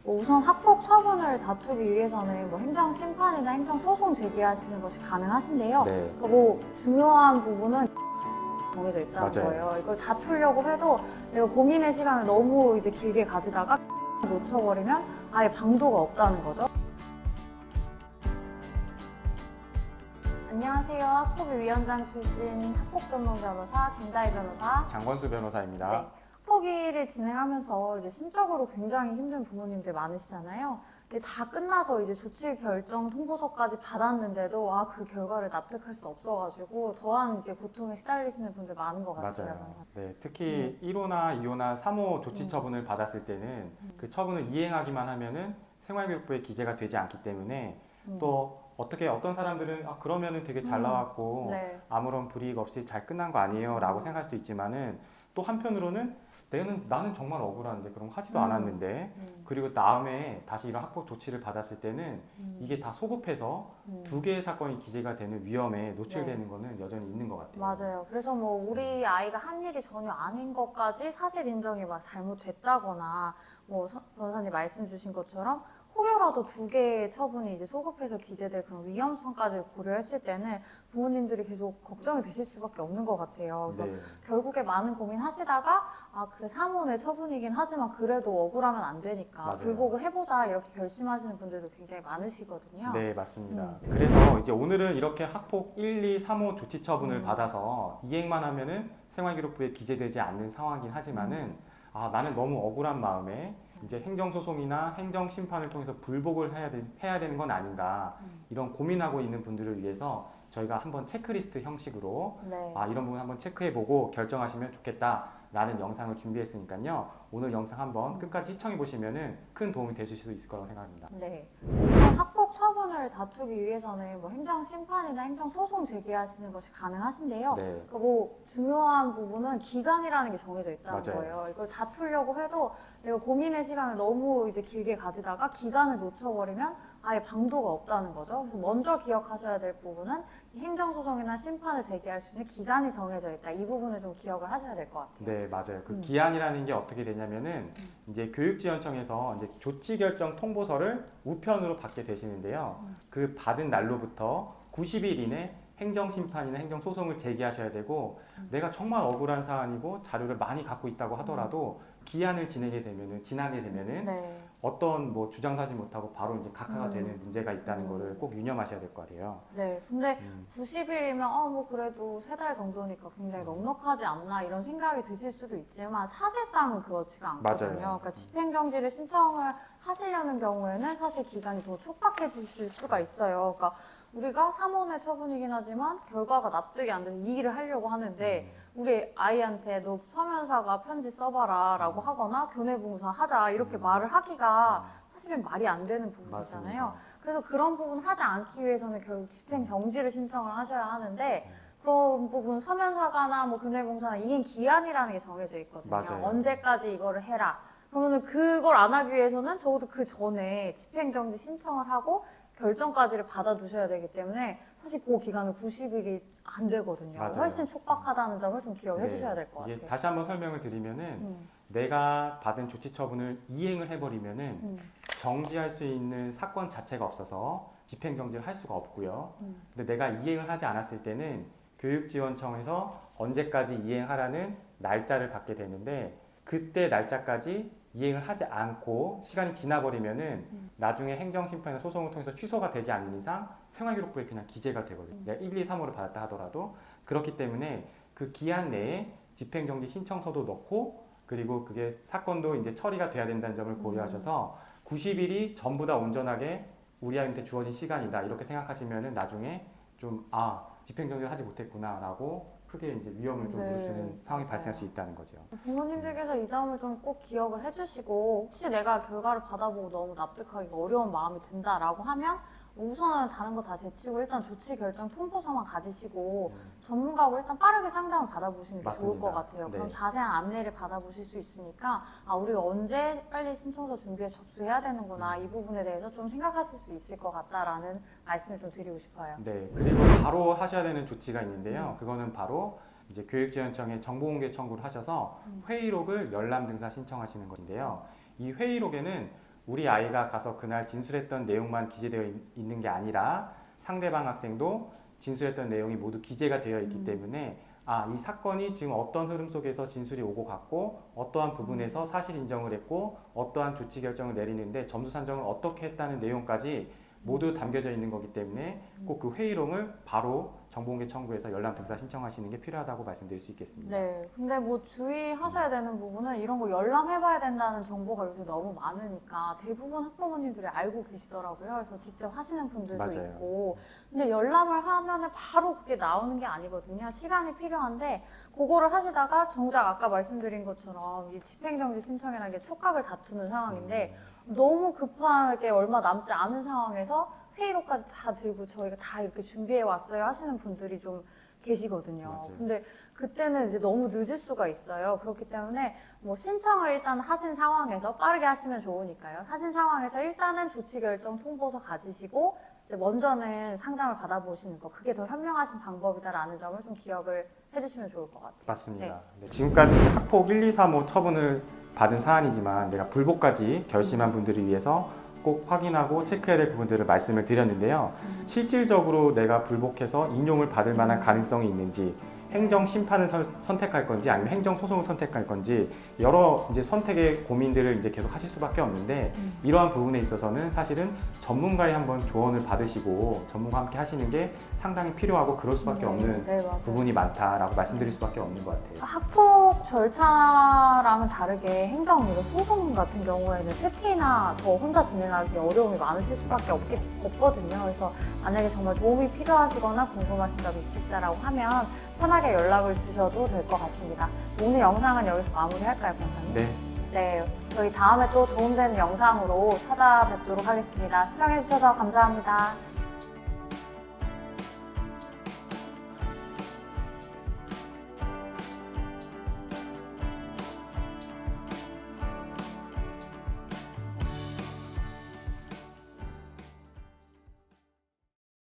뭐 우선 학폭 처분을 다투기 위해서는 뭐 행정 심판이나 행정 소송 제기하시는 것이 가능하신데요. 네. 그러니까 뭐 중요한 부분은 정해져 있다는 맞아요. 거예요. 이걸 다투려고 해도 내가 고민의 시간을 너무 이제 길게 가지다가 놓쳐버리면 아예 방도가 없다는 거죠. 안녕하세요. 학폭위 위원장 출신 학폭 전문 변호사 김다희 변호사. 장권수 변호사입니다. 네. 학폭위를 진행하면서 이제 심적으로 굉장히 힘든 부모님들 많으시잖아요. 근데 다 끝나서 이제 조치 결정 통보서까지 받았는데도 그 결과를 납득할 수 없어가지고 더한 이제 고통에 시달리시는 분들 많은 것 같아요. 맞아요. 네, 특히 1호나 2호나 3호 조치 처분을 받았을 때는 그 처분을 이행하기만 하면은 생활교육부에 기재가 되지 않기 때문에 또 어떻게 어떤 사람들은 그러면은 되게 잘 나왔고 네. 아무런 불이익 없이 잘 끝난 거 아니에요 라고 생각할 수도 있지만은 또 한편으로는 나는 정말 억울한데 그런 거 하지도 않았는데 그리고 다음에 다시 이런 학폭 조치를 받았을 때는 이게 다 소급해서 두 개의 사건이 기재가 되는 위험에 노출되는 거는 여전히 있는 것 같아요. 맞아요. 그래서 뭐 우리 아이가 한 일이 전혀 아닌 것까지 사실 인정이 막 잘못됐다거나 뭐 변호사님 말씀 주신 것처럼 혹여라도 두 개의 처분이 이제 소급해서 기재될 그런 위험성까지 고려했을 때는 부모님들이 계속 걱정이 되실 수밖에 없는 것 같아요. 그래서 네. 결국에 많은 고민하시다가 그래 3호의 처분이긴 하지만 그래도 억울하면 안 되니까 맞아요. 불복을 해보자 이렇게 결심하시는 분들도 굉장히 많으시거든요. 네, 맞습니다. 그래서 이제 오늘은 이렇게 학폭 1, 2, 3호 조치 처분을 받아서 이행만 하면은 생활기록부에 기재되지 않는 상황이긴 하지만은 나는 너무 억울한 마음에 이제 행정소송이나 행정심판을 통해서 불복을 해야 되는 건 아닌가 이런 고민하고 있는 분들을 위해서 저희가 한번 체크리스트 형식으로 네. 이런 부분 한번 체크해보고 결정하시면 좋겠다라는 영상을 준비했으니까요. 오늘 영상 한번 끝까지 시청해 보시면은 큰 도움이 되실 수 있을 거라고 생각합니다. 네. 우선 학폭 처분을 다투기 위해서는 뭐 행정 심판이나 행정 소송 제기하시는 것이 가능하신데요. 네. 그러니까 뭐 중요한 부분은 기간이라는 게 정해져 있다는 맞아요. 거예요. 이걸 다투려고 해도 내가 고민의 시간을 너무 이제 길게 가지다가 기간을 놓쳐버리면 아예 방도가 없다는 거죠. 그래서 먼저 기억하셔야 될 부분은 행정소송이나 심판을 제기할 수 있는 기간이 정해져 있다. 이 부분을 좀 기억을 하셔야 될 것 같아요. 네, 맞아요. 그 기한이라는 게 어떻게 되냐면은 이제 교육지원청에서 이제 조치 결정 통보서를 우편으로 받게 되시는데요. 그 받은 날로부터 90일 이내 행정심판이나 행정소송을 제기하셔야 되고 내가 정말 억울한 사안이고 자료를 많이 갖고 있다고 하더라도 기한을 지나게 되면은 네. 어떤 뭐 주장하지 못하고 바로 이제 각하가 되는 문제가 있다는 거를 꼭 유념하셔야 될 것 같아요. 네, 근데 90일이면 뭐 그래도 3달 정도니까 굉장히 넉넉하지 않나 이런 생각이 드실 수도 있지만 사실상은 그렇지가 않거든요. 맞아요. 그러니까 집행정지를 신청을 하시려는 경우에는 사실 기간이 더 촉박해지실 수가 있어요. 그러니까 우리가 3원의 처분이긴 하지만 결과가 납득이 안 돼서 이 일을 하려고 하는데 우리 아이한테 너 서면사가 편지 써봐라 라고 하거나 교내봉사 하자 이렇게 말을 하기가 사실은 말이 안 되는 부분이잖아요. 맞습니다. 그래서 그런 부분 하지 않기 위해서는 결국 집행정지를 신청을 하셔야 하는데 그런 부분 서면사과나 뭐 교내봉사나 이행 기한이라는 게 정해져 있거든요. 맞아요. 언제까지 이거를 해라. 그러면은 그걸 안 하기 위해서는 적어도 그 전에 집행정지 신청을 하고 결정까지를 받아두셔야 되기 때문에 사실 그 기간은 90일이 안 되거든요. 맞아요. 훨씬 촉박하다는 점을 좀 기억해 주셔야 될 것 이게 같아요. 다시 한번 설명을 드리면은 내가 받은 조치 처분을 이행을 해버리면은 정지할 수 있는 사건 자체가 없어서 집행정지를 할 수가 없고요. 근데 내가 이행을 하지 않았을 때는 교육지원청에서 언제까지 이행하라는 날짜를 받게 되는데 그때 날짜까지 이행을 하지 않고 시간이 지나버리면은 나중에 행정심판이나 소송을 통해서 취소가 되지 않는 이상 생활기록부에 그냥 기재가 되거든요. 내가 1, 2, 3호를 받았다 하더라도 그렇기 때문에 그 기한 내에 집행정지 신청서도 넣고 그리고 그게 사건도 이제 처리가 돼야 된다는 점을 고려하셔서 90일이 전부 다 온전하게 우리 아이한테 주어진 시간이다 이렇게 생각하시면은 나중에 좀 집행정지를 하지 못했구나라고 크게 이제 위험을 좀 무릅쓰는 상황이 발생할 수 있다는 거죠. 부모님들께서 이 점을 좀 꼭 기억을 해주시고 혹시 내가 결과를 받아보고 너무 납득하기가 어려운 마음이 든다라고 하면 우선은 다른 거 다 제치고 일단 조치 결정 통보서만 가지시고 전문가하고 일단 빠르게 상담을 받아보시는 게 좋을 맞습니다. 것 같아요. 네. 그럼 자세한 안내를 받아보실 수 있으니까 우리가 언제 빨리 신청서 준비해서 접수해야 되는구나 이 부분에 대해서 좀 생각하실 수 있을 것 같다라는 말씀을 좀 드리고 싶어요. 네, 그리고 바로 하셔야 되는 조치가 있는데요. 그거는 바로 이제 교육지원청에 정보공개 청구를 하셔서 회의록을 열람 등사 신청하시는 것인데요. 이 회의록에는 우리 아이가 가서 그날 진술했던 내용만 기재되어 있는 게 아니라 상대방 학생도 진술했던 내용이 모두 기재가 되어 있기 때문에 이 사건이 지금 어떤 흐름 속에서 진술이 오고 갔고 어떠한 부분에서 사실 인정을 했고 어떠한 조치 결정을 내리는데 점수 산정을 어떻게 했다는 내용까지 모두 담겨져 있는 거기 때문에 꼭 그 회의록을 바로 정보공개 청구해서 열람 등사 신청하시는 게 필요하다고 말씀드릴 수 있겠습니다. 네. 근데 뭐 주의하셔야 되는 부분은 이런 거 열람해봐야 된다는 정보가 요새 너무 많으니까 대부분 학부모님들이 알고 계시더라고요. 그래서 직접 하시는 분들도 맞아요. 있고. 근데 열람을 하면은 바로 그게 나오는 게 아니거든요. 시간이 필요한데 그거를 하시다가 정작 아까 말씀드린 것처럼 이 집행정지 신청이라는 게 촉각을 다투는 상황인데 너무 급하게 얼마 남지 않은 상황에서 회의록까지 다 들고 저희가 다 이렇게 준비해 왔어요 하시는 분들이 좀 계시거든요. 맞아요. 근데 그때는 이제 너무 늦을 수가 있어요. 그렇기 때문에 뭐 신청을 일단 하신 상황에서 빠르게 하시면 좋으니까요. 하신 상황에서 일단은 조치 결정 통보서 가지시고 이제 먼저는 상담을 받아보시는 거, 그게 더 현명하신 방법이다라는 점을 좀 기억을 해주시면 좋을 것 같아요. 맞습니다. 네, 지금까지 학폭 1, 2, 3호 처분을 받은 사안이지만 내가 불복까지 결심한 분들을 위해서 꼭 확인하고 체크해야 될 부분들을 말씀을 드렸는데요. 실질적으로 내가 불복해서 인용을 받을 만한 가능성이 있는지, 행정 심판을 선택할 건지 아니면 행정 소송을 선택할 건지 여러 이제 선택의 고민들을 이제 계속 하실 수밖에 없는데 이러한 부분에 있어서는 사실은 전문가의 한번 조언을 받으시고 전문가와 함께 하시는 게 상당히 필요하고 그럴 수밖에 없는 맞아요. 부분이 많다라고 말씀드릴 수밖에 없는 것 같아요. 학폭 절차랑은 다르게 행정 이런 소송 같은 경우에는 특히나 더 혼자 진행하기 어려움이 많으실 수밖에 없거든요. 그래서 만약에 정말 도움이 필요하시거나 궁금하신 점이 있으시다라고 하면 편하게 연락을 주셔도 될 것 같습니다. 오늘 영상은 여기서 마무리할까요, 변호사님? 네. 네, 저희 다음에 또 도움되는 영상으로 찾아뵙도록 하겠습니다. 시청해주셔서 감사합니다.